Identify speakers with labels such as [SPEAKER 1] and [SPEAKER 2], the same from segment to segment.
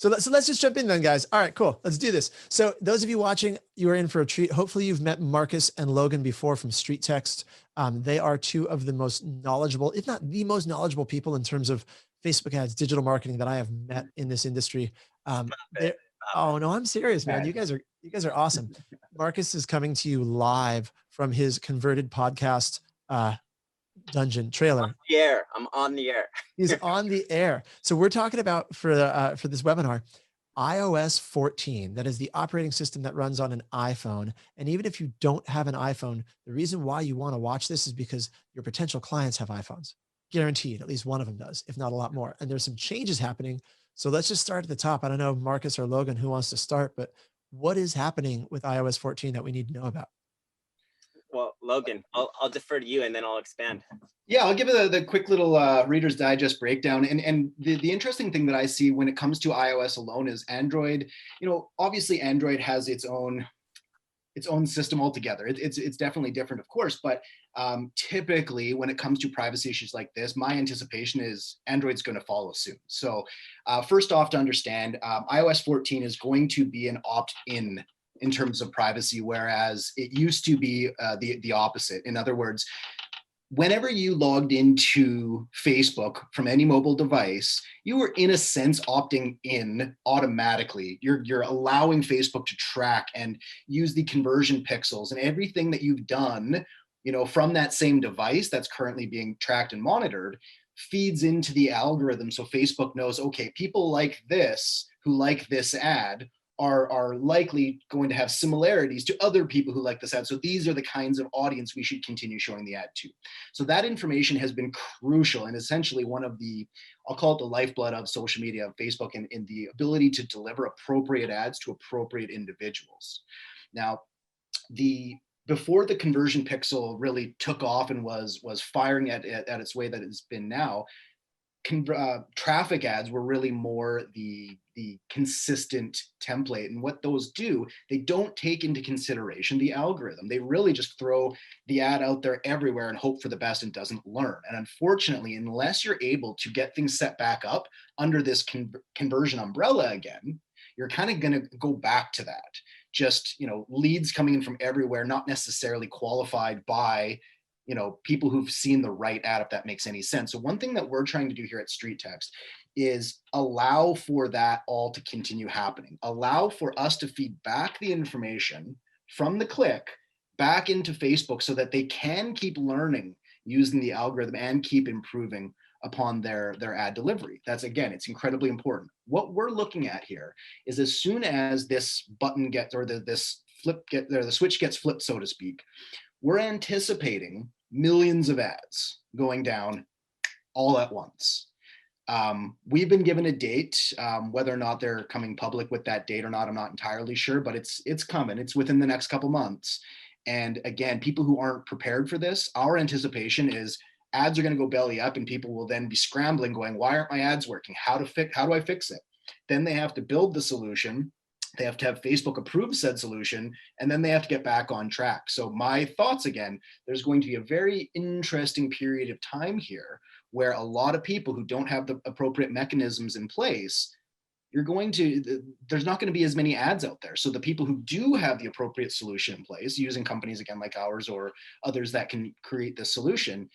[SPEAKER 1] So let's just jump in then, guys. All right, cool. Let's do this. So those of you watching, you are in for a treat. Hopefully you've met Markus and Logan before from StreetText. They are two of the most knowledgeable, if not the most knowledgeable people in terms of Facebook ads, digital marketing that I have met in this industry. Oh no, I'm serious, man. You guys are awesome. Markus is coming to you live from his converted podcast dungeon trailer.
[SPEAKER 2] I'm on the air.
[SPEAKER 1] He's on the air. So we're talking about for this webinar, iOS 14. That is the operating system that runs on an iPhone. And even if you don't have an iPhone, the reason why you want to watch this is because your potential clients have iPhones. Guaranteed, at least one of them does, if not a lot more. And there's some changes happening. So let's just start at the top. I don't know, Markus or Logan, who wants to start, but what is happening with iOS 14 that we need to know about?
[SPEAKER 2] Well, Logan, I'll defer to you and then I'll expand.
[SPEAKER 3] Yeah, I'll give it the quick little Reader's Digest breakdown. And the interesting thing that I see when it comes to iOS alone is Android. Obviously Android has its own system altogether. It's definitely different, of course, but typically when it comes to privacy issues like this, my anticipation is Android's going to follow soon. So first off, to understand, iOS 14 is going to be an opt-in in terms of privacy, whereas it used to be the opposite. In other words, whenever you logged into Facebook from any mobile device, you were in a sense opting in automatically. You're allowing Facebook to track and use the conversion pixels and everything that you've done, from that same device that's currently being tracked and monitored, feeds into the algorithm. So Facebook knows, okay, people like this, who like this ad, are likely going to have similarities to other people who like this ad. So these are the kinds of audience we should continue showing the ad to. So that information has been crucial and essentially one of the, I'll call it the lifeblood of social media, of Facebook, and in the ability to deliver appropriate ads to appropriate individuals. Now, before the conversion pixel really took off and was firing at its way that it's been now, traffic ads were really more the consistent template. And what those do, they don't take into consideration the algorithm. They really just throw the ad out there everywhere and hope for the best and doesn't learn. And unfortunately, unless you're able to get things set back up under this conversion umbrella again, you're kind of going to go back to that. Just, leads coming in from everywhere, not necessarily qualified by people who've seen the right ad, if that makes any sense. So one thing that we're trying to do here at StreetText is allow for that all to continue happening. Allow for us to feed back the information from the click back into Facebook so that they can keep learning using the algorithm and keep improving upon their ad delivery. That's, again, it's incredibly important. What we're looking at here is as soon as this button gets, or the switch gets flipped, so to speak, we're anticipating millions of ads going down all at once. We've been given a date. Whether or not they're coming public with that date or not, I'm not entirely sure, but it's coming. It's within the next couple months. And again, people who aren't prepared for this, our anticipation is ads are going to go belly up and people will then be scrambling going, why aren't my ads working? How do I fix it? Then they have to build the solution. They have to have Facebook approve said solution, and then they have to get back on track. So my thoughts, again, there's going to be a very interesting period of time here where a lot of people who don't have the appropriate mechanisms in place, there's not going to be as many ads out there. So the people who do have the appropriate solution in place, using companies again like ours or others that can create this solution,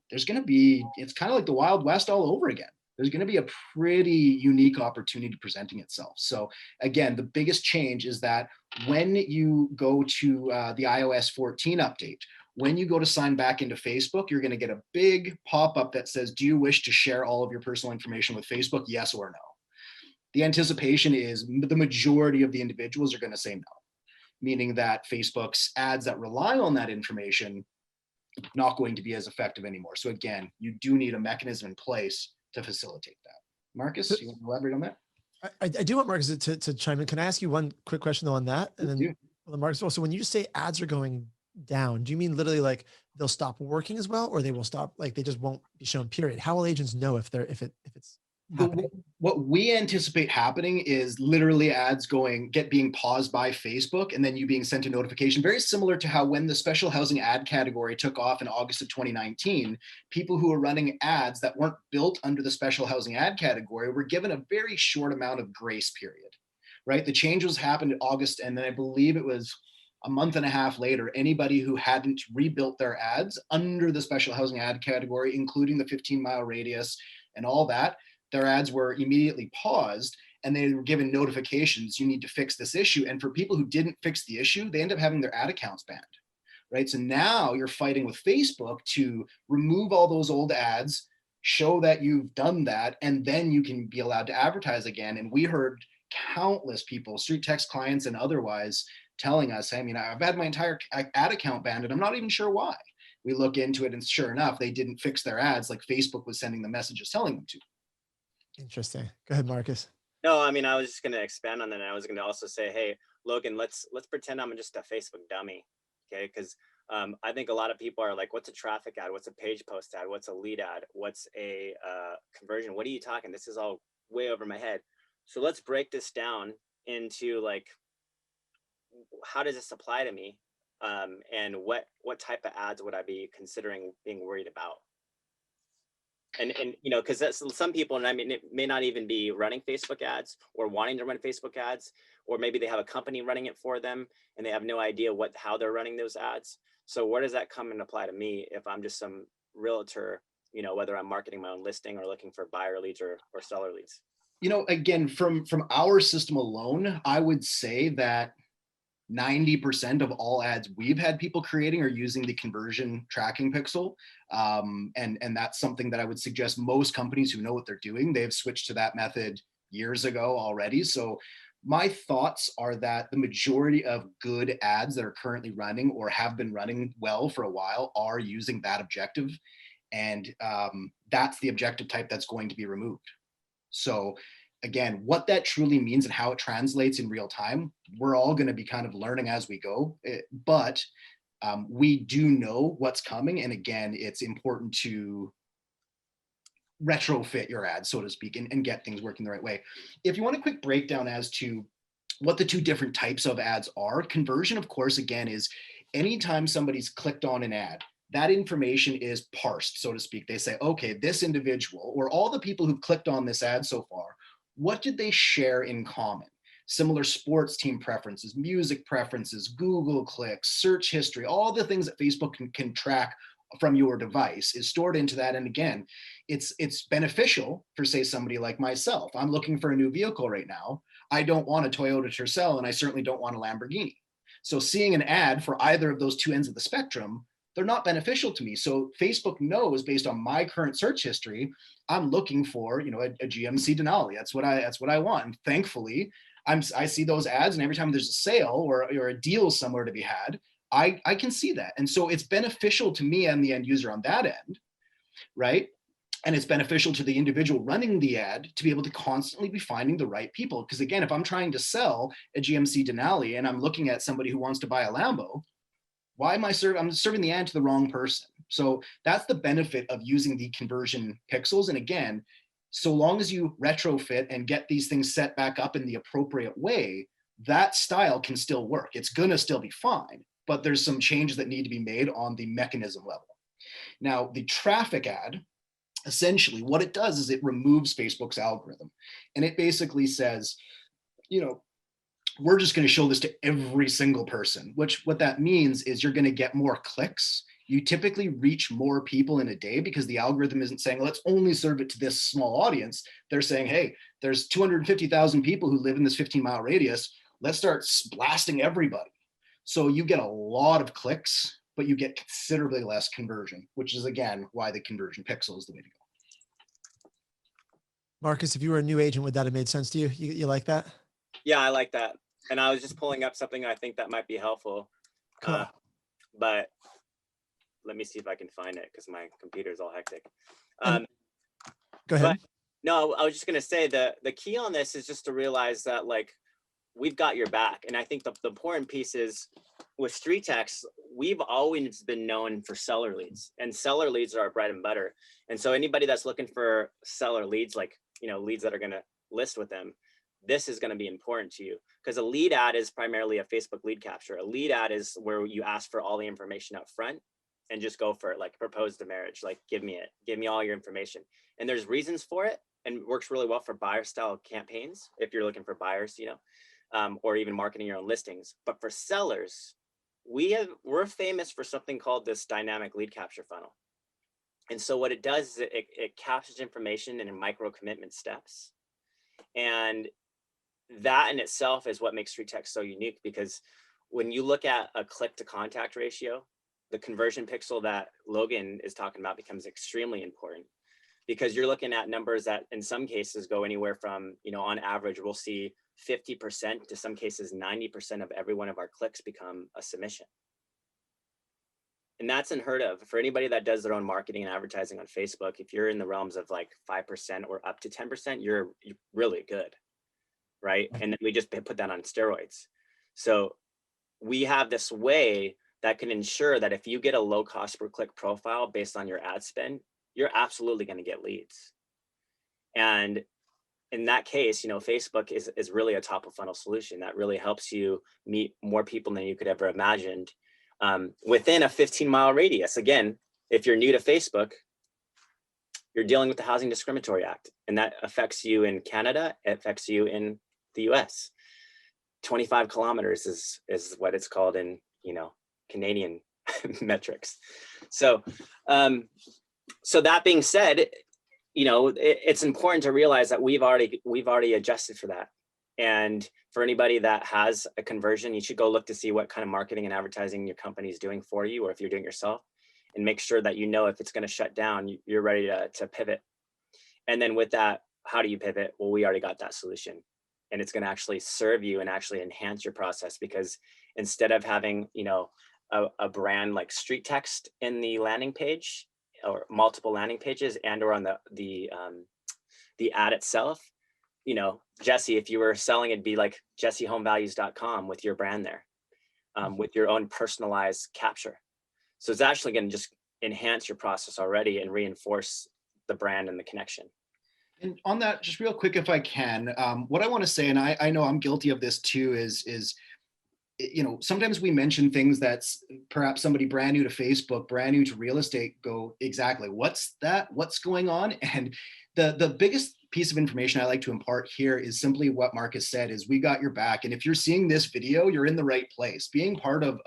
[SPEAKER 3] it's kind of like the Wild West all over again. There's going to be a pretty unique opportunity presenting itself. So again, the biggest change is that when you go to the iOS 14 update, when you go to sign back into Facebook, you're going to get a big pop-up that says, do you wish to share all of your personal information with Facebook? Yes or no. The anticipation is the majority of the individuals are going to say no, meaning that Facebook's ads that rely on that information not going to be as effective anymore. So again, you do need a mechanism in place to facilitate that. Markus, you want to elaborate on that?
[SPEAKER 1] I do want Markus to chime in. Can I ask you one quick question though on that? And then Markus, also, when you say ads are going down, do you mean literally like they'll stop working as well, or they will stop, like they just won't be shown, period? How will agents know if it's happening?
[SPEAKER 3] What we anticipate happening is literally ads being paused by Facebook, and then you being sent a notification, very similar to how when the special housing ad category took off in August of 2019, people who were running ads that weren't built under the special housing ad category were given a very short amount of grace period, right? The change was happened in August, and then I believe it was a month and a half later, anybody who hadn't rebuilt their ads under the special housing ad category, including the 15-mile radius and all that, their ads were immediately paused, and they were given notifications, you need to fix this issue. And for people who didn't fix the issue, they end up having their ad accounts banned, right? So now you're fighting with Facebook to remove all those old ads, show that you've done that, and then you can be allowed to advertise again. And we heard countless people, StreetText clients and otherwise, telling us, I mean, I've had my entire ad account banned and I'm not even sure why. We look into it and sure enough, they didn't fix their ads like Facebook was sending the messages telling them to.
[SPEAKER 1] Interesting. Go ahead, Markus.
[SPEAKER 2] No, I mean, I was just going to expand on that. And I was going to also say, hey, Logan, let's pretend I'm just a Facebook dummy. Okay. Because I think a lot of people are like, what's a traffic ad? What's a page post ad? What's a lead ad? What's a conversion? What are you talking? This is all way over my head. So let's break this down into like, how does this apply to me? And what type of ads would I be considering being worried about? And you know, because some people, and I mean, it may not even be running Facebook ads or wanting to run Facebook ads, or maybe they have a company running it for them and they have no idea how they're running those ads. So where does that come and apply to me if I'm just some realtor, you know, whether I'm marketing my own listing or looking for buyer leads or seller leads?
[SPEAKER 3] You know, again, from our system alone, I would say that 90% of all ads we've had people creating are using the conversion tracking pixel. And that's something that I would suggest most companies who know what they're doing, they've switched to that method years ago already. So my thoughts are that the majority of good ads that are currently running or have been running well for a while are using that objective. And that's the objective type that's going to be removed. So again, what that truly means and how it translates in real time, we're all going to be kind of learning as we go. But we do know what's coming. And again, it's important to retrofit your ads, so to speak, and get things working the right way. If you want a quick breakdown as to what the two different types of ads are, conversion, of course, again, is anytime somebody's clicked on an ad, that information is parsed, so to speak. They say, okay, this individual or all the people who've clicked on this ad so far, what did they share in common? Similar sports team preferences, music preferences, Google clicks, search history, all the things that Facebook can track from your device is stored into that. And again, it's beneficial for, say, somebody like myself. I'm looking for a new vehicle right now. I don't want a Toyota Tercel, and I certainly don't want a Lamborghini. So seeing an ad for either of those two ends of the spectrum, they're not beneficial to me. So Facebook knows, based on my current search history, I'm looking for, you know, a GMC Denali. That's what I want. And thankfully, I see those ads, and every time there's a sale or a deal somewhere to be had, I can see that. And so it's beneficial to me and the end user on that end, right? And it's beneficial to the individual running the ad to be able to constantly be finding the right people. Because again, if I'm trying to sell a GMC Denali and I'm looking at somebody who wants to buy a Lambo, why am I'm serving the ad to the wrong person? So that's the benefit of using the conversion pixels. And again, so long as you retrofit and get these things set back up in the appropriate way, that style can still work. It's gonna still be fine, but there's some changes that need to be made on the mechanism level. Now, the traffic ad, essentially what it does is it removes Facebook's algorithm. And it basically says, you know, we're just going to show this to every single person, what that means is you're going to get more clicks. You typically reach more people in a day because the algorithm isn't saying, let's only serve it to this small audience. They're saying, hey, there's 250,000 people who live in this 15-mile radius. Let's start blasting everybody. So you get a lot of clicks, but you get considerably less conversion, which is, again, why the conversion pixel is the way to go.
[SPEAKER 1] Markus, if you were a new agent, would that have made sense to you? You like that?
[SPEAKER 2] Yeah, I like that. And I was just pulling up something I think that might be helpful.
[SPEAKER 1] Cool.
[SPEAKER 2] But let me see if I can find it because my computer is all hectic.
[SPEAKER 1] Go ahead.
[SPEAKER 2] No, I was just going to say the key on this is just to realize that, like, we've got your back. And I think the important piece is with StreetText, we've always been known for seller leads, and seller leads are our bread and butter. And so anybody that's looking for seller leads, like, leads that are going to list with them, this is going to be important to you, because a lead ad is primarily a Facebook lead capture. A lead ad is where you ask for all the information up front and just go for it, like propose the marriage, like give me all your information. And there's reasons for it, and it works really well for buyer style campaigns if you're looking for buyers, or even marketing your own listings. But for sellers, we're famous for something called this dynamic lead capture funnel. And so what it does is it captures information in micro commitment steps. And that in itself is what makes StreetText so unique, because when you look at a click to contact ratio, the conversion pixel that Logan is talking about becomes extremely important, because you're looking at numbers that in some cases go anywhere from, on average, we'll see 50% to some cases 90% of every one of our clicks become a submission. And that's unheard of. For anybody that does their own marketing and advertising on Facebook, if you're in the realms of like 5% or up to 10%, you're really good, right? And then we just put that on steroids. So we have this way that can ensure that if you get a low cost per click profile based on your ad spend, you're absolutely going to get leads. And in that case, Facebook is really a top of funnel solution that really helps you meet more people than you could ever imagined within a 15-mile radius. Again, if you're new to Facebook, you're dealing with the Housing Discriminatory Act, and that affects you in Canada, it affects you in the US. 25 kilometers is what it's called in, Canadian metrics. So, so that being said, it's important to realize that we've already adjusted for that. And for anybody that has a conversion, you should go look to see what kind of marketing and advertising your company is doing for you, or if you're doing it yourself, and make sure that if it's going to shut down, you're ready to pivot. And then with that, how do you pivot? Well, we already got that solution, and it's going to actually serve you and actually enhance your process, because instead of having, a brand like StreetText in the landing page, or multiple landing pages, and or on the ad itself, Jesse, if you were selling, it'd be like jessehomevalues.com with your brand there, with your own personalized capture. So it's actually going to just enhance your process already and reinforce the brand and the connection.
[SPEAKER 3] And on that, just real quick, if I can, what I want to say, and I know I'm guilty of this too, is sometimes we mention things that's perhaps somebody brand new to Facebook, brand new to real estate, go, exactly, what's that? What's going on? And the biggest piece of information I like to impart here is simply what Markus said, is we got your back. And if you're seeing this video, you're in the right place. Being part of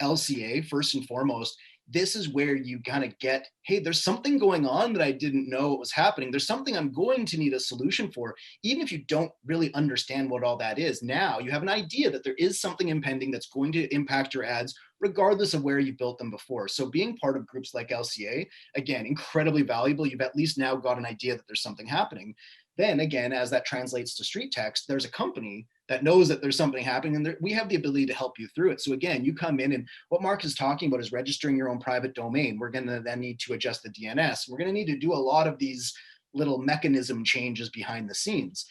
[SPEAKER 3] LCA, first and foremost, this is where you kind of get, hey, there's something going on that I didn't know was happening. There's something I'm going to need a solution for. Even if you don't really understand what all that is, now you have an idea that there is something impending that's going to impact your ads, regardless of where you built them before. So being part of groups like LCA, again, incredibly valuable. You've at least now got an idea that there's something happening. Then again, as that translates to StreetText, there's a company that knows that there's something happening, and we have the ability to help you through it. So again, you come in, and what Mark is talking about is registering your own private domain. We're going to then need to adjust the DNS. We're going to need to do a lot of these little mechanism changes behind the scenes.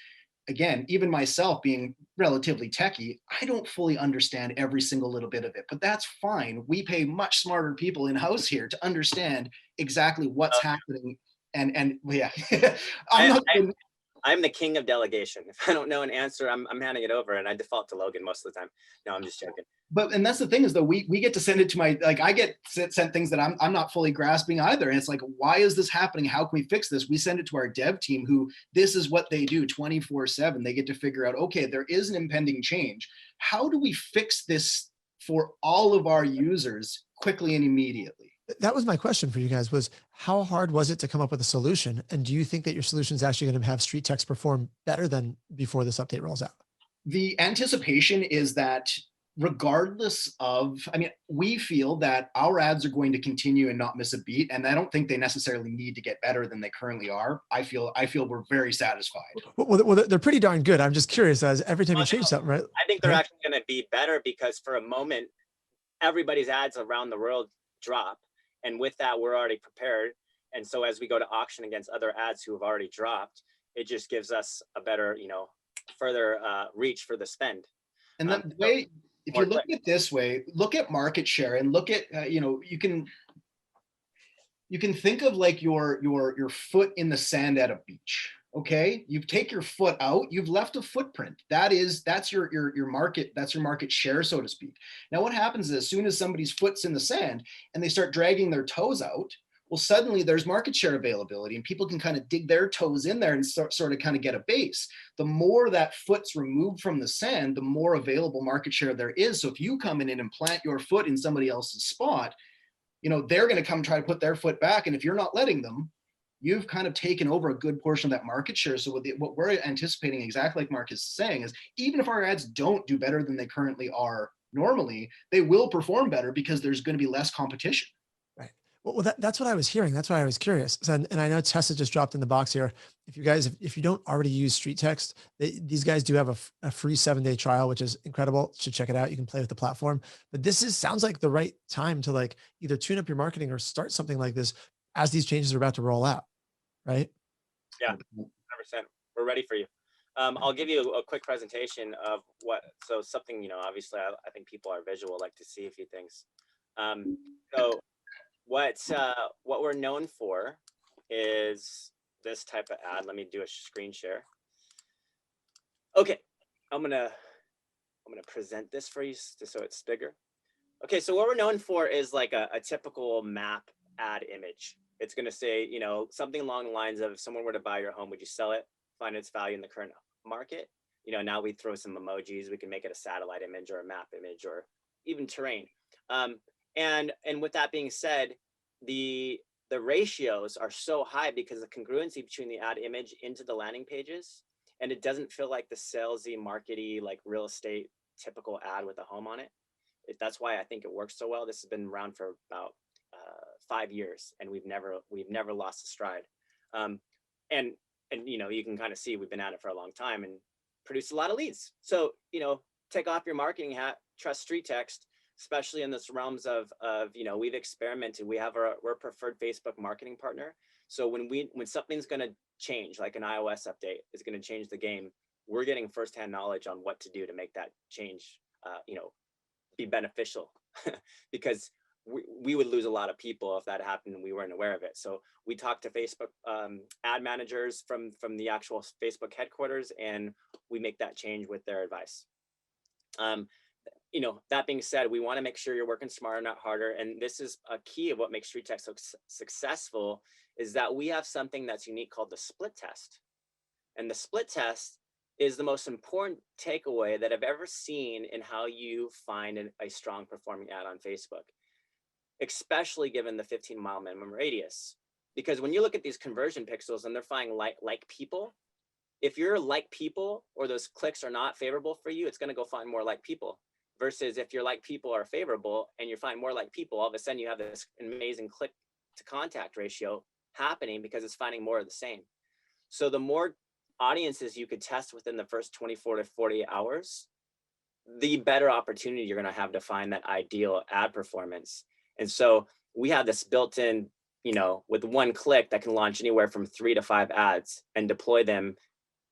[SPEAKER 3] Again, even myself being relatively techie, I don't fully understand every single little bit of it, but that's fine. We pay much smarter people in-house here to understand exactly what's happening. And yeah,
[SPEAKER 2] I'm the king of delegation. If I don't know an answer, I'm handing it over, and I default to Logan most of the time. No, I'm just joking.
[SPEAKER 3] And that's the thing is, though, we get to send it to I get sent things that I'm not fully grasping either. And it's like, why is this happening? How can we fix this? We send it to our dev team, who this is what they do 24/7. They get to figure out, okay, there is an impending change. How do we fix this for all of our users quickly and immediately?
[SPEAKER 1] That was my question for you guys, was how hard was it to come up with a solution? And do you think that your solution is actually going to have StreetText perform better than before this update rolls out?
[SPEAKER 3] The anticipation is that regardless of, we feel that our ads are going to continue and not miss a beat. And I don't think they necessarily need to get better than they currently are. I feel we're very satisfied.
[SPEAKER 1] Well, they're pretty darn good. I'm just curious, as every time you change something, right?
[SPEAKER 2] I think they're actually going to be better, because for a moment, everybody's ads around the world drop. And with that, we're already prepared. And so as we go to auction against other ads who have already dropped, it just gives us a better, further reach for the spend.
[SPEAKER 3] And the way, if you look at it this way, look at market share and look at, you can think of like your foot in the sand at a beach, Okay, you take your foot out, you've left a footprint. That's your market, that's your market share, so to speak. Now what happens is as soon as somebody's foot's in the sand and they start dragging their toes out, well, suddenly there's market share availability and people can kind of dig their toes in there and sort of kind of get a base. The more that foot's removed from the sand, the more available market share there is. So if you come in and plant your foot in somebody else's spot, they're going to come try to put their foot back. And if you're not letting them, you've kind of taken over a good portion of that market share. So what we're anticipating, exactly like Markus is saying, is even if our ads don't do better than they currently are normally, they will perform better because there's going to be less competition.
[SPEAKER 1] Right. Well, that's what I was hearing. That's why I was curious. And I know Tessa just dropped in the box here. If you guys, if you don't already use StreetText, these guys do have a free 7-day trial, which is incredible. You should check it out. You can play with the platform. But sounds like the right time to like either tune up your marketing or start something like this as these changes are about to roll out. Right?
[SPEAKER 2] Yeah, 100%. We're ready for you. I'll give you a quick presentation of something, obviously I think people are visual, like to see a few things. So what we're known for is this type of ad. Let me do a screen share. Okay, I'm gonna present this for you so it's bigger. Okay, so what we're known for is like a typical map ad image. It's going to say, something along the lines of, if someone were to buy your home, would you sell it, find its value in the current market? Now we throw some emojis. We can make it a satellite image or a map image or even terrain. And with that being said, the ratios are so high because the congruency between the ad image into the landing pages, and it doesn't feel like the salesy, markety, like real estate typical ad with a home on it. That's why I think it works so well. This has been around for about 5 years, and we've never lost a stride. And you can kind of see we've been at it for a long time and produced a lot of leads. So take off your marketing hat, trust StreetText, especially in this realms of we've experimented. We're a preferred Facebook marketing partner. So when something's going to change, like an iOS update is going to change the game, we're getting firsthand knowledge on what to do to make that change be beneficial because we would lose a lot of people if that happened and we weren't aware of it. So we talked to Facebook ad managers from the actual Facebook headquarters, and we make that change with their advice. That being said, we want to make sure you're working smarter, not harder. And this is a key of what makes StreetText so successful, is that we have something that's unique called the split test. And the split test is the most important takeaway that I've ever seen in how you find a strong performing ad on Facebook, especially given the 15-mile minimum radius. Because when you look at these conversion pixels and they're finding like people, if you're like people or those clicks are not favorable for you, it's going to go find more like people. Versus if your like people are favorable and you find more like people, all of a sudden you have this amazing click to contact ratio happening because it's finding more of the same. So the more audiences you could test within the first 24 to 48 hours, the better opportunity you're going to have to find that ideal ad performance. And so we have this built in, with one click that can launch anywhere from 3 to 5 ads and deploy them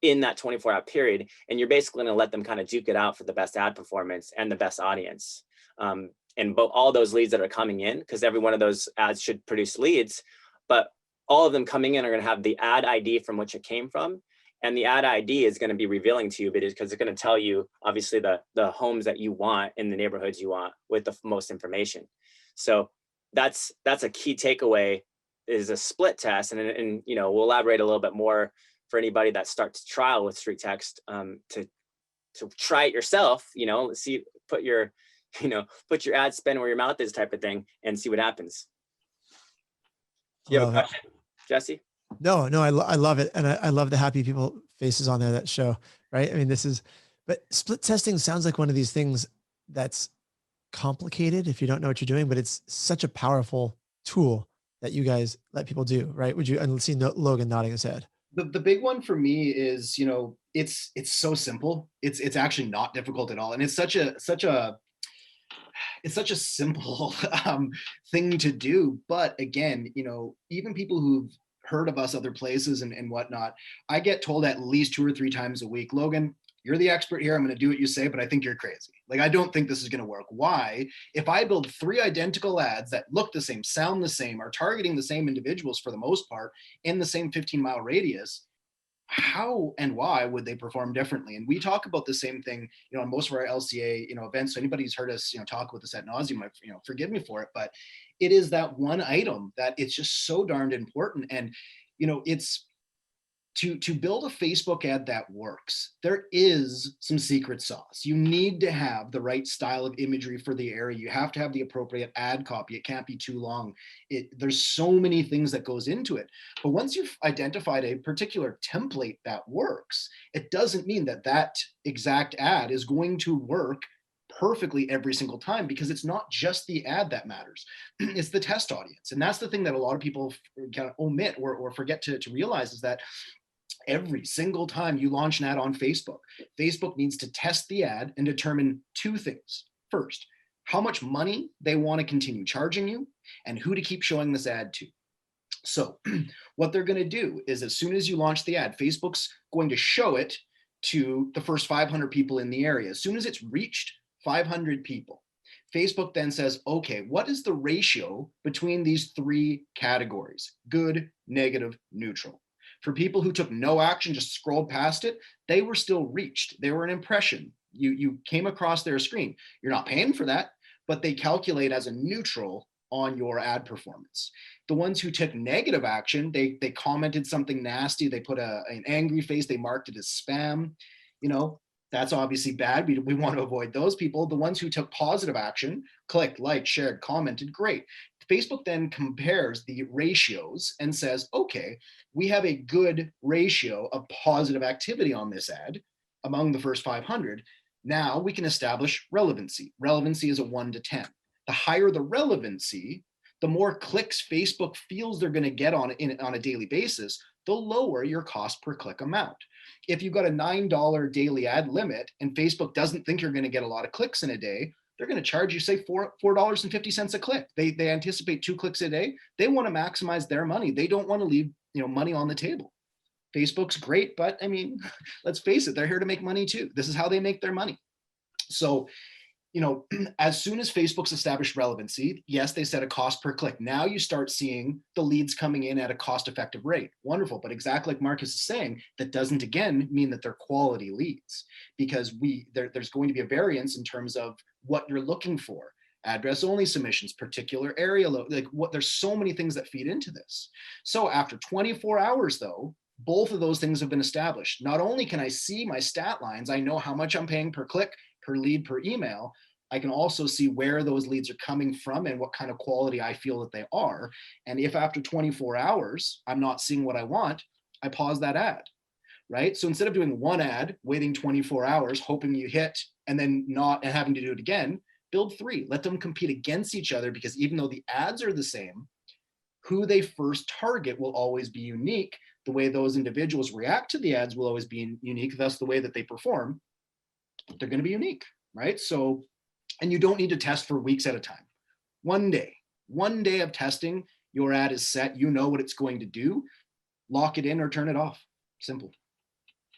[SPEAKER 2] in that 24-hour period. And you're basically going to let them kind of duke it out for the best ad performance and the best audience. And all those leads that are coming in, because every one of those ads should produce leads, but all of them coming in are going to have the ad ID from which it came from. And the ad ID is going to be revealing to you, because it's going to tell you, obviously, the homes that you want in the neighborhoods you want with the most information. So that's a key takeaway, is a split test. And we'll elaborate a little bit more for anybody that starts trial with StreetText, to try it yourself, see, put your ad spend where your mouth is type of thing and see what happens. Do you have a question, Jesse?
[SPEAKER 1] No, I love it. And I love the happy people faces on there that show, right? I mean, but split testing sounds like one of these things that's complicated if you don't know what you're doing, but it's such a powerful tool that you guys let people do, right? Would you, and let's see Logan nodding his head.
[SPEAKER 3] The big one for me is, it's so simple. It's actually not difficult at all. And it's such a simple thing to do. But again, even people who've heard of us other places and whatnot, I get told at least 2 or 3 times a week, Logan, you're the expert here. I'm going to do what you say, but I think you're crazy. Like, I don't think this is going to work. Why? If I build 3 identical ads that look the same, sound the same, are targeting the same individuals for the most part in the same 15-mile radius, how and why would they perform differently? And we talk about the same thing, on most of our LCA, events. So anybody who's heard us, talk about this ad nauseum, forgive me for it, but it is that one item that it's just so darned important. And, it's to build a Facebook ad that works, there is some secret sauce. You need to have the right style of imagery for the area. You have to have the appropriate ad copy. It can't be too long. There's so many things that goes into it. But once you've identified a particular template that works, it doesn't mean that that exact ad is going to work perfectly every single time, because it's not just the ad that matters. It's the test audience. And that's the thing that a lot of people kind of omit or forget to realize, is that every single time you launch an ad on Facebook, Facebook needs to test the ad and determine two things. First, how much money they want to continue charging you, and who to keep showing this ad to. So what they're going to do is, as soon as you launch the ad, Facebook's going to show it to the first 500 people in the area. As soon as it's reached 500 people, Facebook then says, okay, what is the ratio between these three categories? Good, negative, neutral. For people who took no action, just scrolled past it, they were still reached. They were an impression. You came across their screen. You're not paying for that, but they calculate as a neutral on your ad performance. The ones who took negative action, they commented something nasty, they put an angry face, they marked it as spam, that's obviously bad. We want to avoid those people. The ones who took positive action, clicked, liked, shared, commented, great. Facebook then compares the ratios and says, okay, we have a good ratio of positive activity on this ad among the first 500. Now we can establish relevancy. Relevancy is a 1 to 10. The higher the relevancy, the more clicks Facebook feels they're going to get on a daily basis, the lower your cost per click amount. If you've got a $9 daily ad limit and Facebook doesn't think you're going to get a lot of clicks in a day, they're going to charge you, say, $4.50 a click. They anticipate 2 clicks a day. They want to maximize their money. They don't want to leave money on the table. Facebook's great, but I mean, let's face it, they're here to make money too. This is how they make their money. So, as soon as Facebook's established relevancy, yes, they set a cost per click. Now you start seeing the leads coming in at a cost-effective rate. Wonderful, but exactly like Markus is saying, that doesn't again mean that they're quality leads, because there's going to be a variance in terms of what you're looking for. Address-only submissions, particular area, there's so many things that feed into this. So after 24 hours, though, both of those things have been established. Not only can I see my stat lines, I know how much I'm paying per click, per lead, per email, I can also see where those leads are coming from and what kind of quality I feel that they are. And if after 24 hours, I'm not seeing what I want, I pause that ad, right? So instead of doing one ad, waiting 24 hours, hoping you hit, and then not and having to do it again, build 3, let them compete against each other, because even though the ads are the same, who they first target will always be unique. The way those individuals react to the ads will always be unique. Thus, the way that they perform, they're going to be unique, right? So, and you don't need to test for weeks at a time. One day of testing, your ad is set. You know what it's going to do. Lock it in or turn it off. Simple.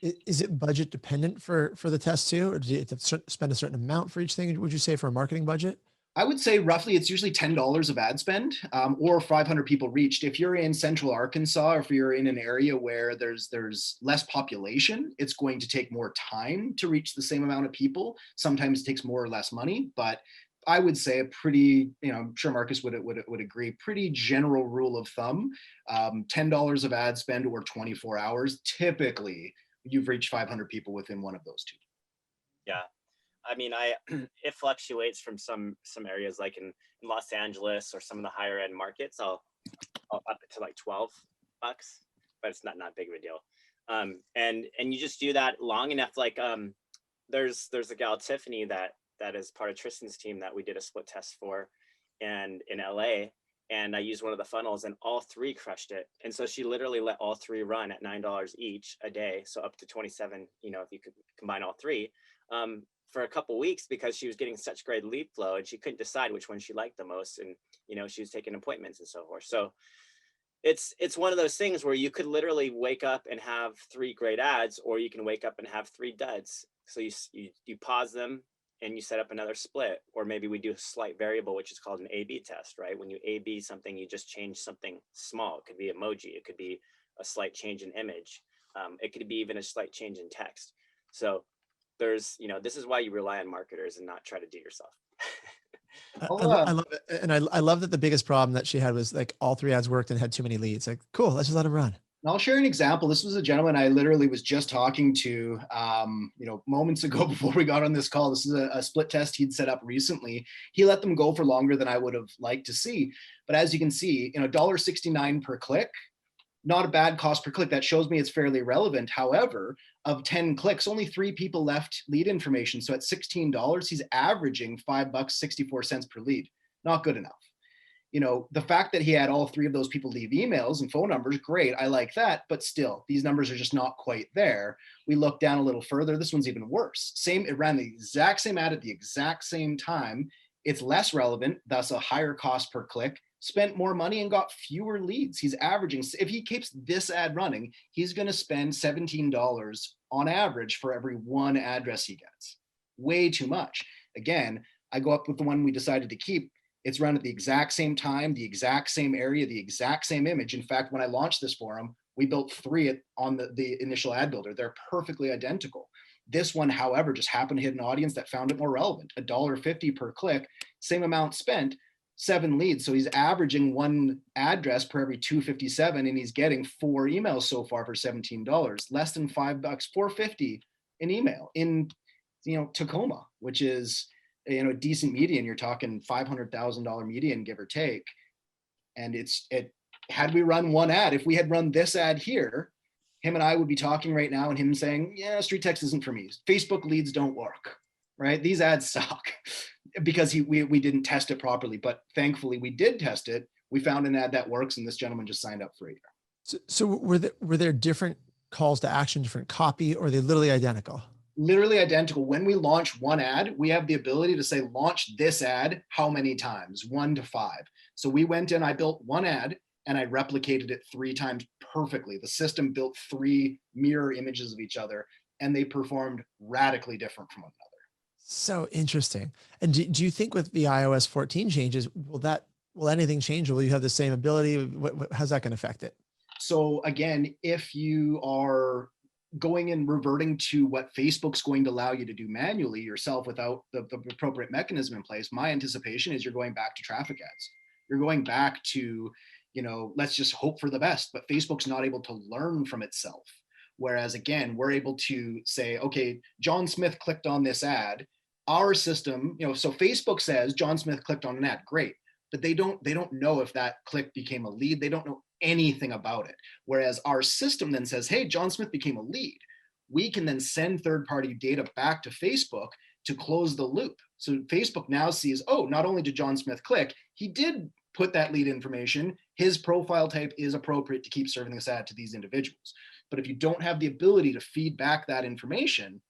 [SPEAKER 1] Is it budget dependent for the test too? Or do you have to spend a certain amount for each thing? Would you say for a marketing budget?
[SPEAKER 3] I would say roughly it's usually $10 of ad spend, or 500 people reached. If you're in central Arkansas, or if you're in an area where there's less population, it's going to take more time to reach the same amount of people. Sometimes it takes more or less money, but I would say a pretty, I'm sure Markus would agree, pretty general rule of thumb, $10 of ad spend or 24 hours. Typically, you've reached 500 people within one of those two.
[SPEAKER 2] Yeah. I mean, it fluctuates from some areas, like in Los Angeles or some of the higher end markets, I'll up to like $12, but it's not big of a deal. And you just do that long enough. Like there's a gal, Tiffany, that is part of Tristan's team that we did a split test for, and in LA, and I used one of the funnels and all 3 crushed it. And so she literally let all 3 run at $9 each a day. So up to 27, if you could combine all 3. For a couple weeks, because she was getting such great lead flow and she couldn't decide which one she liked the most. And, she was taking appointments and so forth. So it's one of those things where you could literally wake up and have 3 great ads, or you can wake up and have 3 duds. So you pause them and you set up another split, or maybe we do a slight variable, which is called an A/B test, right? When you A/B something, you just change something small. It could be emoji. It could be a slight change in image. It could be even a slight change in text. So there's, this is why you rely on marketers and not try to do it yourself.
[SPEAKER 1] I love it. And I love that the biggest problem that she had was like all 3 ads worked and had too many leads. Like, cool, let's just let them run.
[SPEAKER 3] I'll share an example. This was a gentleman I literally was just talking to, moments ago before we got on this call. This is a split test he'd set up recently. He let them go for longer than I would have liked to see. But as you can see, $1.69 per click, not a bad cost per click. That shows me it's fairly relevant. However, of 10 clicks, only 3 people left lead information. So at $16, he's averaging $5.64 per lead. Not good enough. The fact that he had all 3 of those people leave emails and phone numbers, great. I like that. But still, these numbers are just not quite there. We look down a little further. This one's even worse. It ran the exact same ad at the exact same time. It's less relevant, thus a higher cost per click, spent more money and got fewer leads. He's averaging, if he keeps this ad running, he's going to spend $17 on average for every 1 address he gets. Way too much. Again, I go up with the one we decided to keep. It's run at the exact same time, the exact same area, the exact same image. In fact, when I launched this for him, we built 3 on the initial ad builder. They're perfectly identical. This one, however, just happened to hit an audience that found it more relevant. $1.50 per click, same amount spent, 7 leads. So he's averaging 1 address per every 257, and he's getting 4 emails so far for $17, less than $5, $4.50 an email in Tacoma, which is a decent median. You're talking $500,000 median, give or take. And had we run 1 ad, if we had run this ad here, him and I would be talking right now and him saying, yeah, StreetText isn't for me. Facebook leads don't work, right? These ads suck because we didn't test it properly. But thankfully we did test it. We found an ad that works, and this gentleman just signed up for a year.
[SPEAKER 1] So were there different calls to action, different copy, or are they literally identical?
[SPEAKER 3] Literally identical. When we launch 1 ad, we have the ability to say, launch this ad how many times? 1 to 5. So we went in, I built 1 ad and I replicated it 3 times perfectly. The system built 3 mirror images of each other, and they performed radically different from one another.
[SPEAKER 1] So interesting. And do you think with the iOS 14 changes, will anything change? Or will you have the same ability? How's that going to affect it?
[SPEAKER 3] So again, if you are going and reverting to what Facebook's going to allow you to do manually yourself without the appropriate mechanism in place, my anticipation is you're going back to traffic ads. You're going back to, let's just hope for the best, but Facebook's not able to learn from itself. Whereas again, we're able to say, okay, John Smith clicked on this ad. Our system, so Facebook says John Smith clicked on an ad, great, but they don't know if that click became a lead. They don't know anything about it. Whereas our system then says, hey, John Smith became a lead. We can then send third-party data back to Facebook to close the loop. So Facebook now sees, oh, not only did John Smith click, he did put that lead information. His profile type is appropriate to keep serving this ad to these individuals. But if you don't have the ability to feed back that information.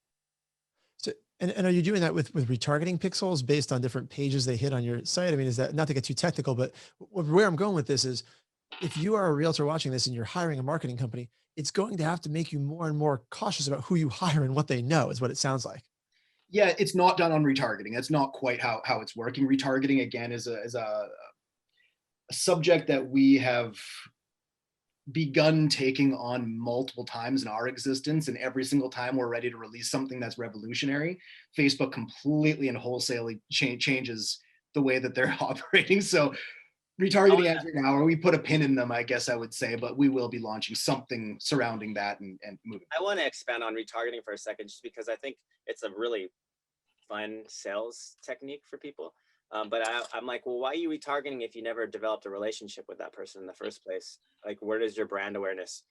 [SPEAKER 1] So, and are you doing that with retargeting pixels based on different pages they hit on your site? I mean, is that, not to get too technical, but where I'm going with this is, if you are a realtor watching this and you're hiring a marketing company, it's going to have to make you more and more cautious about who you hire and what they know, is what it sounds like.
[SPEAKER 3] Yeah, it's not done on retargeting. That's not quite how it's working. Retargeting, again, is a subject that we have begun taking on multiple times in our existence, and every single time we're ready to release something that's revolutionary, Facebook completely and wholesalely changes the way that they're operating. So retargeting ads right now, or we put a pin in them, I guess I would say, but we will be launching something surrounding that and moving.
[SPEAKER 2] I want to expand on retargeting for a second, just because I think it's a really fun sales technique for people. But I'm like, well, why are you retargeting if you never developed a relationship with that person in the first place? Like, where does your brand awareness?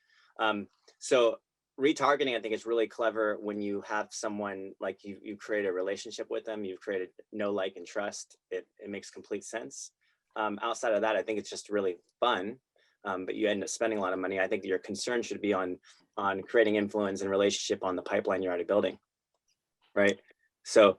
[SPEAKER 2] So retargeting, I think, is really clever when you have someone, like you create a relationship with them, you've created know, like, and trust. It makes complete sense. Outside of that, I think it's just really fun, but you end up spending a lot of money. I think that your concern should be on creating influence and relationship on the pipeline you're already building, right? So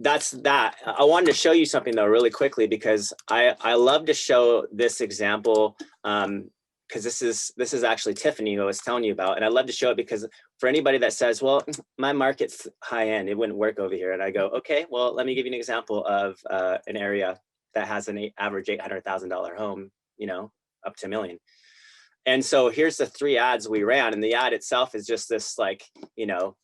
[SPEAKER 2] that's that. I wanted to show you something though really quickly, because I love to show this example, because this is actually Tiffany who I was telling you about, and I love to show it because for anybody that says, well, my market's high end, it wouldn't work over here, and I go, okay, well, let me give you an example of an area that has an average $800,000 home, up to $1 million. And so here's the 3 ads we ran, and the ad itself is just this like, you know,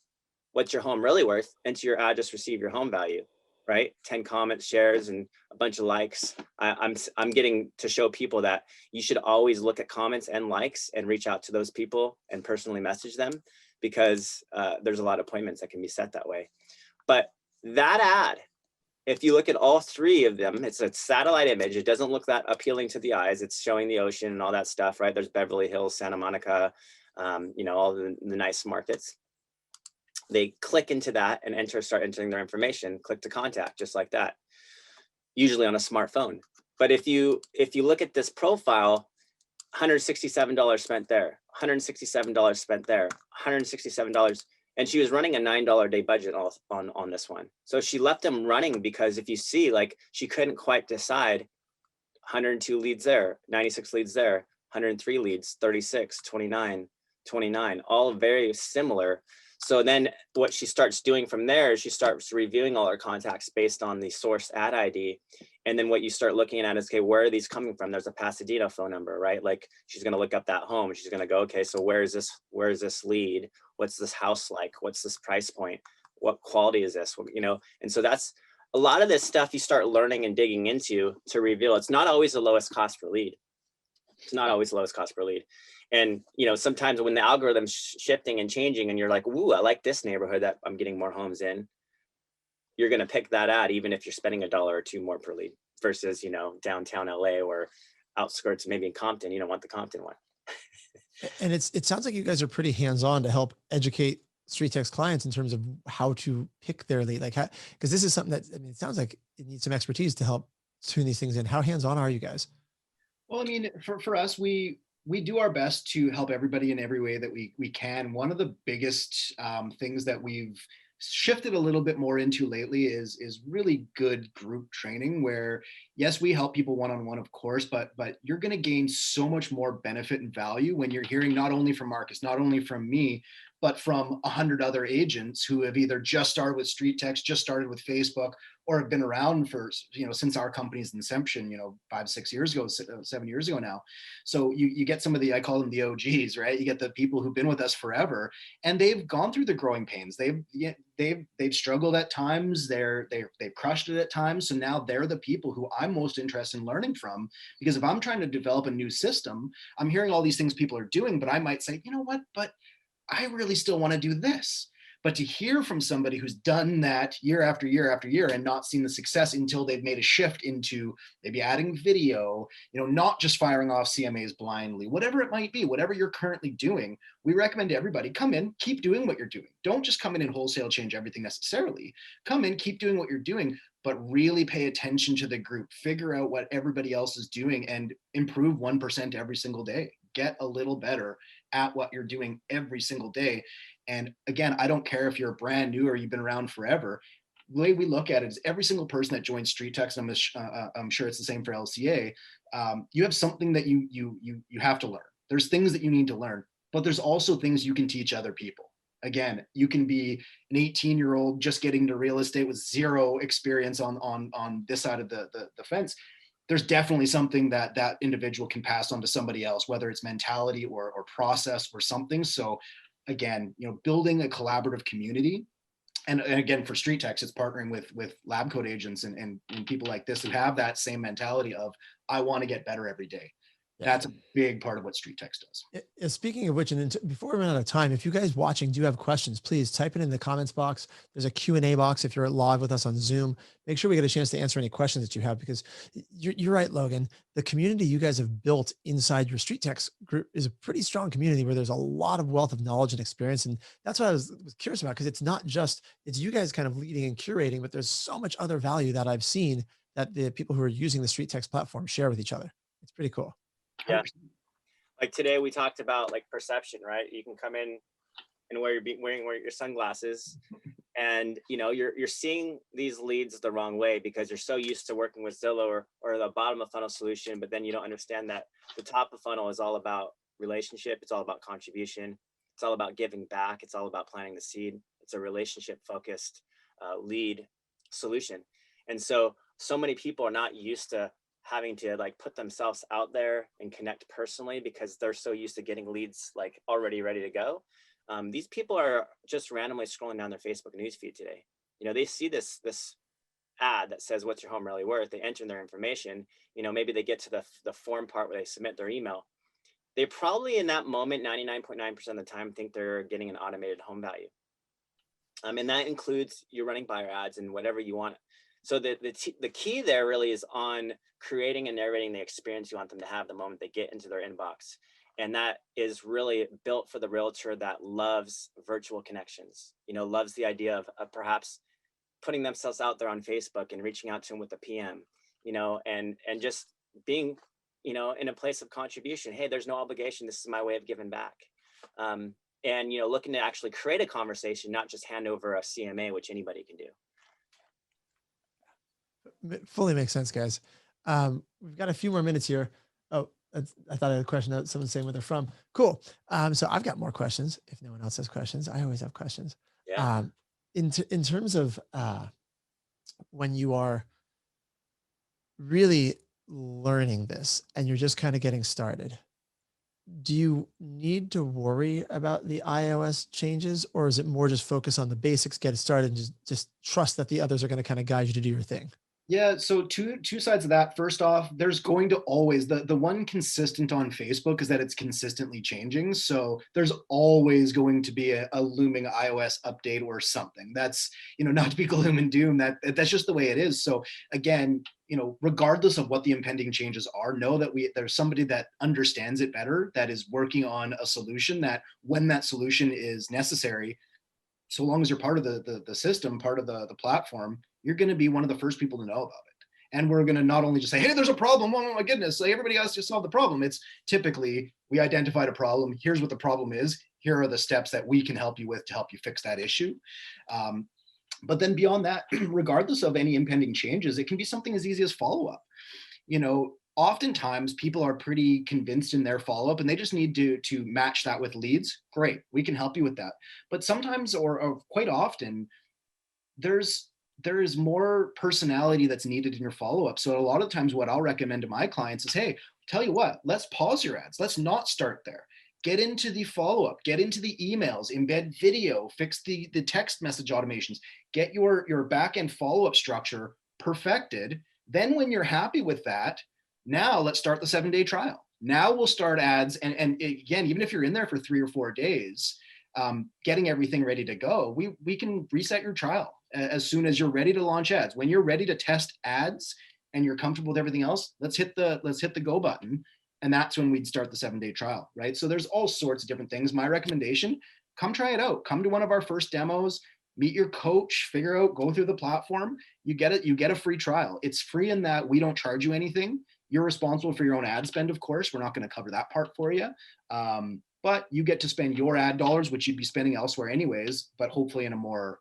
[SPEAKER 2] what's your home really worth? Enter your address, receive your home value, right? 10 comments, shares, and a bunch of likes. I'm getting to show people that you should always look at comments and likes and reach out to those people and personally message them, because there's a lot of appointments that can be set that way. But that ad, if you look at all 3 of them, it's a satellite image. It doesn't look that appealing to the eyes. It's showing the ocean and all that stuff, right? There's Beverly Hills, Santa Monica, you know, all the nice markets. They click into that and start entering their information, click to contact, just like that, usually on a smartphone. But if you look at this profile, $167 spent there, $167 spent there, $167. And she was running a $9 a day budget on this one. So she left them running because if you see, like, she couldn't quite decide. 102 leads there, 96 leads there, 103 leads, 36, 29, 29, all very similar. So then what she starts doing from there is she starts reviewing all her contacts based on the source ad ID. And then what you start looking at is, okay, where are these coming from? There's a Pasadena phone number, right? Like, she's going to look up that home. She's going to go, okay, so where is this lead? What's this house like? What's this price point? What quality is this? You know, and so that's a lot of this stuff you start learning and digging into to reveal. It's not always the lowest cost per lead. It's not always the lowest cost per lead. And, you know, sometimes when the algorithm's shifting and changing and you're like, ooh, I like this neighborhood that I'm getting more homes in, you're going to pick that ad, even if you're spending $1 or $2 more per lead versus, you know, downtown LA or outskirts, maybe in Compton. You don't want the Compton one.
[SPEAKER 1] And it sounds like you guys are pretty hands-on to help educate StreetText clients in terms of how to pick their lead, like how, because this is something that, I mean, it sounds like it needs some expertise to help tune these things in. How hands-on are you guys?
[SPEAKER 3] Well, I mean, for us, we do our best to help everybody in every way that we can. One of the biggest things that we've shifted a little bit more into lately is really good group training, where yes, we help people one-on-one, of course, but you're going to gain so much more benefit and value when you're hearing not only from Markus, not only from me, but from 100 other agents who have either just started with StreetText, just started with Facebook, or have been around for, you know, since our company's inception, you know, 5, 6 years ago, 7 years ago now. So you get some of the, I call them the OGs, right? You get the people who've been with us forever, and they've gone through the growing pains. They've struggled at times. They've crushed it at times. So now they're the people who I'm most interested in learning from, because if I'm trying to develop a new system, I'm hearing all these things people are doing, but I might say, you know what, but I really still want to do this. But to hear from somebody who's done that year after year after year and not seen the success until they've made a shift into maybe adding video, you know, not just firing off CMAs blindly, whatever it might be, whatever you're currently doing, we recommend to everybody, come in, keep doing what you're doing. Don't just come in and wholesale change everything necessarily. Come in, keep doing what you're doing, but really pay attention to the group, figure out what everybody else is doing and improve 1% every single day. Get a little better at what you're doing every single day. And again, I don't care if you're brand new or you've been around forever. The way we look at it is every single person that joins StreetText, I'm sure it's the same for LCA, you have something that you have to learn. There's things that you need to learn, but there's also things you can teach other people. Again, you can be an 18-year-old just getting into real estate with zero experience on this side of the fence. There's definitely something that individual can pass on to somebody else, whether it's mentality or process or something. So again, you know, building a collaborative community. And again, for StreetText, it's partnering with lab code agents and people like this who have that same mentality of, I want to get better every day. Yeah. That's a big part of what StreetText does.
[SPEAKER 1] Speaking of which, and before we run out of time, if you guys watching do have questions, please type it in the comments box. There's a Q&A box if you're live with us on Zoom. Make sure we get a chance to answer any questions that you have, because you're right, Logan. The community you guys have built inside your StreetText group is a pretty strong community where there's a lot of wealth of knowledge and experience. And that's what I was curious about, because it's not just, it's you guys kind of leading and curating, but there's so much other value that I've seen that the people who are using the StreetText platform share with each other. It's pretty cool.
[SPEAKER 2] Yeah. Like today we talked about like perception, right? You can come in and wearing your sunglasses, and you know you're seeing these leads the wrong way because you're so used to working with Zillow or the bottom of funnel solution, but then you don't understand that the top of funnel is all about relationship, it's all about contribution, it's all about giving back, it's all about planting the seed. It's a relationship focused lead solution. And so many people are not used to having to like put themselves out there and connect personally because they're so used to getting leads like already ready to go. These people are just randomly scrolling down their Facebook newsfeed today. You know, they see this ad that says, what's your home really worth? They enter their information, you know, maybe they get to the form part where they submit their email. They probably in that moment, 99.9% of the time think they're getting an automated home value. And that includes you're running buyer ads and whatever you want. So the key there really is on creating and narrating the experience you want them to have the moment they get into their inbox. And that is really built for the realtor that loves virtual connections, you know, loves the idea of perhaps putting themselves out there on Facebook and reaching out to them with a PM, you know, and just being, you know, in a place of contribution. Hey, there's no obligation. This is my way of giving back. And, you know, looking to actually create a conversation, not just hand over a CMA, which anybody can do.
[SPEAKER 1] It fully makes sense, guys. We've got a few more minutes here. Oh, I thought I had a question that someone's saying where they're from. Cool. So I've got more questions. If no one else has questions, I always have questions.
[SPEAKER 2] Yeah.
[SPEAKER 1] In terms of when you are really learning this and you're just kind of getting started, do you need to worry about the iOS changes, or is it more just focus on the basics, get it started, and just trust that the others are going to kind of guide you to do your thing?
[SPEAKER 3] Yeah, so two sides of that. First off, there's going to always, the one consistent on Facebook is that it's consistently changing. So there's always going to be a looming iOS update or something. That's, you know, not to be gloom and doom, that's just the way it is. So again, you know, regardless of what the impending changes are, know that there's somebody that understands it better, that is working on a solution, that when that solution is necessary, so long as you're part of the system, part of the platform, you're going to be one of the first people to know about it. And we're going to not only just say, hey, there's a problem. Oh my goodness. Like, everybody has to solve the problem. It's typically, we identified a problem. Here's what the problem is. Here are the steps that we can help you with to help you fix that issue. But then beyond that, regardless of any impending changes, it can be something as easy as follow-up. You know, oftentimes people are pretty convinced in their follow-up and they just need to match that with leads. Great, we can help you with that. But sometimes, or quite often, there is more personality that's needed in your follow-up. So a lot of times what I'll recommend to my clients is, hey, tell you what, let's pause your ads. Let's not start there. Get into the follow-up, get into the emails, embed video, fix the text message automations, get your back-end follow-up structure perfected. Then when you're happy with that, now let's start the 7-day trial. Now we'll start ads. And again, even if you're in there for 3 or 4 days, getting everything ready to go, we can reset your trial as soon as you're ready to launch ads. When you're ready to test ads and you're comfortable with everything else, let's hit the go button. And that's when we'd start the 7-day trial, right? So there's all sorts of different things. My recommendation, come try it out. Come to one of our first demos, meet your coach, figure out, go through the platform. You get a free trial. It's free in that we don't charge you anything. You're responsible for your own ad spend, of course. We're not going to cover that part for you. But you get to spend your ad dollars, which you'd be spending elsewhere anyways, but hopefully in a more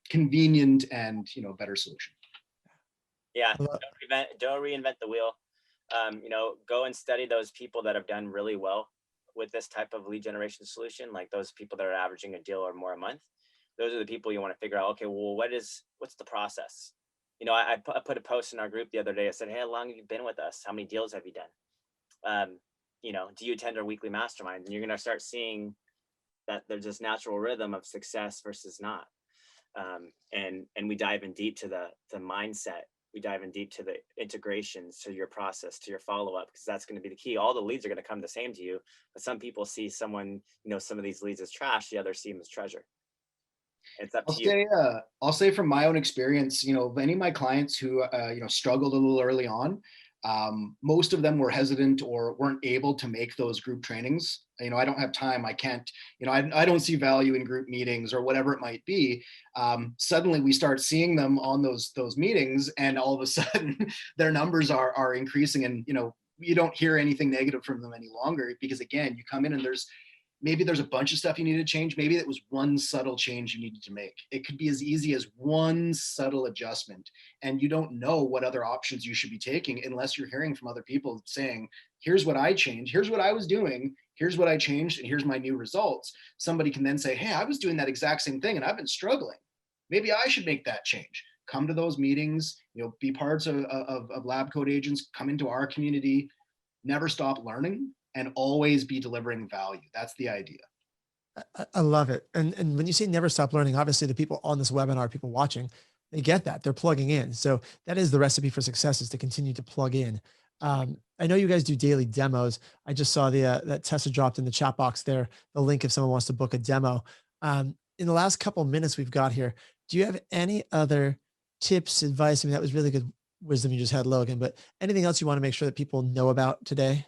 [SPEAKER 3] convenient and, you know, better solution.
[SPEAKER 2] Yeah, don't reinvent the wheel. You know, go and study those people that have done really well with this type of lead generation solution, like those people that are averaging a deal or more a month. Those are the people you want to figure out, okay, well, what's the process? You know, I put a post in our group the other day. I said, hey, how long have you been with us? How many deals have you done? You know, do you attend our weekly mastermind? And you're going to start seeing that there's this natural rhythm of success versus not. And we dive in deep to the mindset. We dive in deep to the integrations, to your process, to your follow-up, because that's going to be the key. All the leads are going to come the same to you, but some people see someone, you know, some of these leads as trash, the others see them as treasure. It's up to you.
[SPEAKER 3] I'll say from my own experience, you know, any of my clients who, you know, struggled a little early on, most of them were hesitant or weren't able to make those group trainings. You know, I don't have time. I can't, you know, I don't see value in group meetings or whatever it might be. Suddenly we start seeing them on those meetings, and all of a sudden their numbers are increasing, and, you know, you don't hear anything negative from them any longer, because again, you come in and maybe there's a bunch of stuff you need to change. Maybe it was one subtle change you needed to make. It could be as easy as one subtle adjustment, and you don't know what other options you should be taking unless you're hearing from other people saying, here's what I changed, here's what I was doing, here's what I changed, and here's my new results. Somebody can then say, hey, I was doing that exact same thing and I've been struggling. Maybe I should make that change. come to those meetings, be parts of Lab Code Agents, come into our community, never stop learning, and always be delivering value. That's the idea.
[SPEAKER 1] I love it. And when you say never stop learning, obviously the people on this webinar, people watching, they get that. They're plugging in. So that is the recipe for success, is to continue to plug in. I know you guys do daily demos. I just saw that Tessa dropped in the chat box there, the link if someone wants to book a demo. In the last couple of minutes we've got here, do you have any other tips, advice? I mean, that was really good wisdom you just had, Logan, but anything else you want to make sure that people know about today?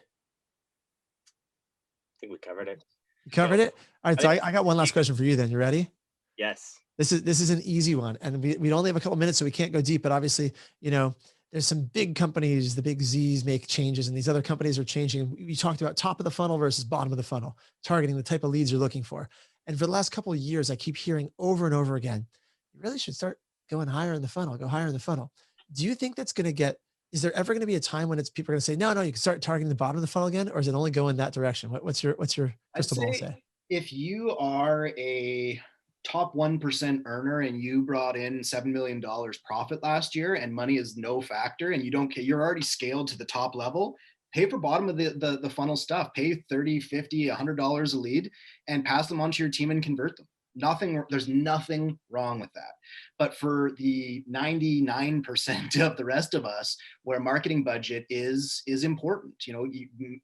[SPEAKER 2] I think we covered it.
[SPEAKER 1] You covered it? All right. So I got one last question for you then. You ready?
[SPEAKER 2] Yes.
[SPEAKER 1] This is an easy one. And we only have a couple minutes, so we can't go deep, but obviously, there's some big companies, the big Z's make changes, and these other companies are changing. We talked about top of the funnel versus bottom of the funnel, targeting the type of leads you're looking for. And for the last couple of years, I keep hearing over and over again, you really should start going higher in the funnel, go higher in the funnel. Do you think that's going to is there ever going to be a time when people are going to say, no, you can start targeting the bottom of the funnel again? Or is it only going that direction? What's your crystal ball say?
[SPEAKER 3] If you are a top 1% earner and you brought in $7 million profit last year and money is no factor and you don't care, you're already scaled to the top level, pay for bottom of the funnel stuff, pay $30, $50, $100 a lead and pass them on to your team and convert them. There's nothing wrong with that. But for the 99% of the rest of us, where marketing budget is important,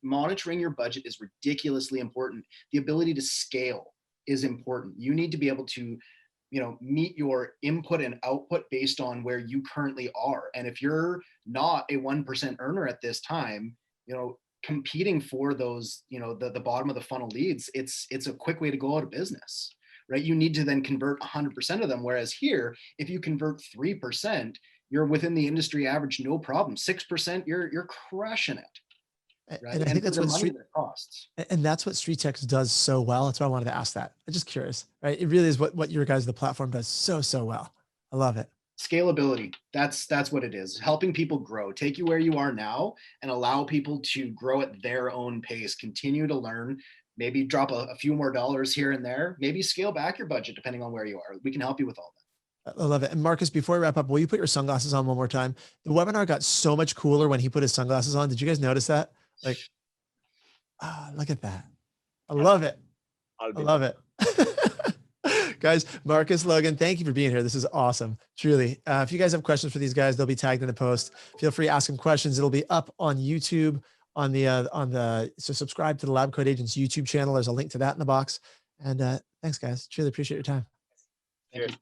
[SPEAKER 3] monitoring your budget is ridiculously important. The ability to scale is important. You need to be able to, meet your input and output based on where you currently are. And if you're not a 1% earner at this time, competing for those, the bottom of the funnel leads, it's a quick way to go out of business. Right? You need to then convert 100% of them. Whereas here, if you convert 3%, you're within the industry average, no problem. 6%, you're crushing it. Right?
[SPEAKER 1] And I think that's what
[SPEAKER 3] costs.
[SPEAKER 1] And that's what StreetText does so well. That's why I wanted to ask that. I'm just curious, right? It really is what your guys, the platform, does so well. I love it.
[SPEAKER 3] Scalability. That's what it is. Helping people grow, take you where you are now and allow people to grow at their own pace, continue to learn, maybe drop a few more dollars here and there, maybe scale back your budget depending on where you are. We can help you with all that.
[SPEAKER 1] I love it. And Markus, before we wrap up, will you put your sunglasses on one more time? The webinar got so much cooler when he put his sunglasses on. Did you guys notice that? Like, look at that. I love it. I love it. Guys, Markus, Logan, thank you for being here. This is awesome. Truly. If you guys have questions for these guys, they'll be tagged in the post. Feel free to ask them questions. It'll be up on YouTube so subscribe to the Lab Code Agents YouTube channel. There's a link to that in the box. And thanks guys. Truly appreciate your time.
[SPEAKER 3] Thank you.